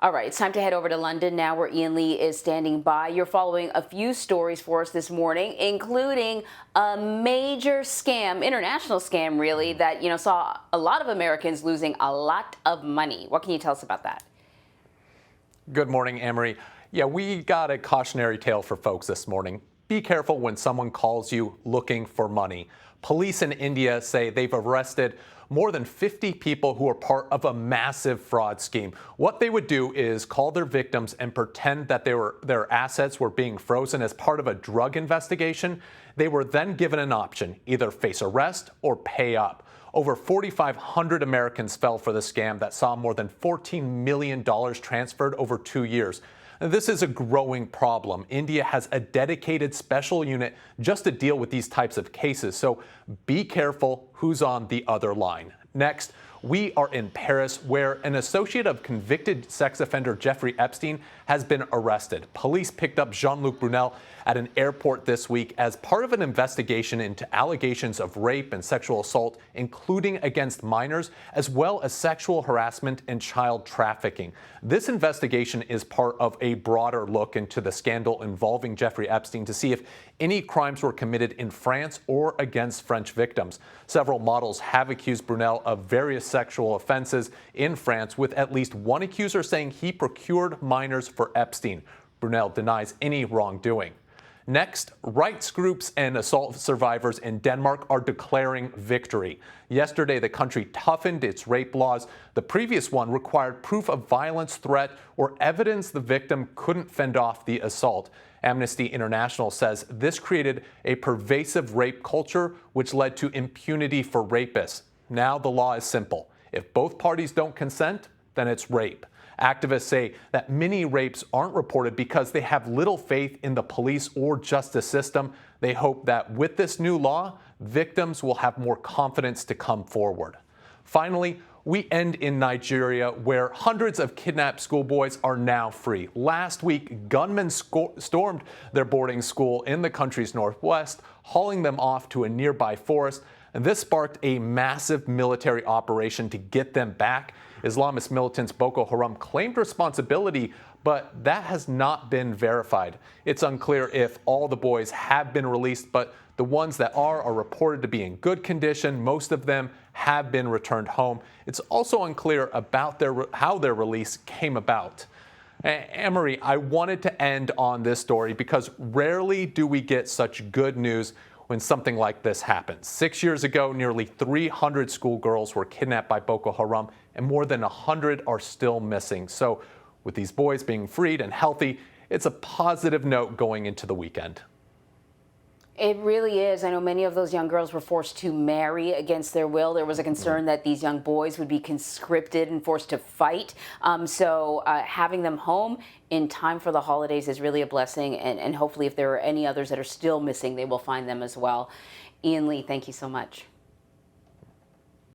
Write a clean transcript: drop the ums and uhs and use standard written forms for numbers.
All right, it's time to head over to London now, where Ian Lee is standing by. You're following a few stories for us this morning, including a major scam, international scam, really, that saw a lot of Americans losing a lot of money. What can you tell us about that? Good morning, Amory. Yeah, we got a cautionary tale for folks this morning. Be careful when someone calls you looking for money. Police in India say they've arrested more than 50 people who are part of a massive fraud scheme. What they would do is call their victims and pretend that their assets were being frozen as part of a drug investigation. They were then given an option, either face arrest or pay up. Over 4,500 Americans fell for the scam that saw more than $14 million transferred over 2 years. This is a growing problem. India has a dedicated special unit just to deal with these types of cases, so be careful who's on the other line. Next, we are in Paris, where an associate of convicted sex offender Jeffrey Epstein has been arrested. Police picked up Jean-Luc Brunel at an airport this week as part of an investigation into allegations of rape and sexual assault, including against minors, as well as sexual harassment and child trafficking. This investigation is part of a broader look into the scandal involving Jeffrey Epstein to see if any crimes were committed in France or against French victims. Several models have accused Brunel of various sexual offenses in France, with at least one accuser saying he procured minors for Epstein. Brunel denies any wrongdoing. Next, rights groups and assault survivors in Denmark are declaring victory. Yesterday, the country toughened its rape laws. The previous one required proof of violence, threat, or evidence the victim couldn't fend off the assault. Amnesty International says this created a pervasive rape culture, which led to impunity for rapists. Now the law is simple. If both parties don't consent, then it's rape. Activists say that many rapes aren't reported because they have little faith in the police or justice system. They hope that with this new law, victims will have more confidence to come forward. Finally, we end in Nigeria, where hundreds of kidnapped schoolboys are now free. Last week, gunmen stormed their boarding school in the country's northwest, hauling them off to a nearby forest. And this sparked a massive military operation to get them back. Islamist militants Boko Haram claimed responsibility, but that has not been verified. It's unclear if all the boys have been released, but the ones that are reported to be in good condition. Most of them have been returned home. It's also unclear about how their release came about. Amory, I wanted to end on this story because rarely do we get such good news when something like this happens. 6 years ago, nearly 300 schoolgirls were kidnapped by Boko Haram, and more than 100 are still missing. So with these boys being freed and healthy, it's a positive note going into the weekend. It really is. I know many of those young girls were forced to marry against their will. There was a concern that these young boys would be conscripted and forced to fight. So having them home in time for the holidays is really a blessing. And hopefully if there are any others that are still missing, they will find them as well. Ian Lee, thank you so much.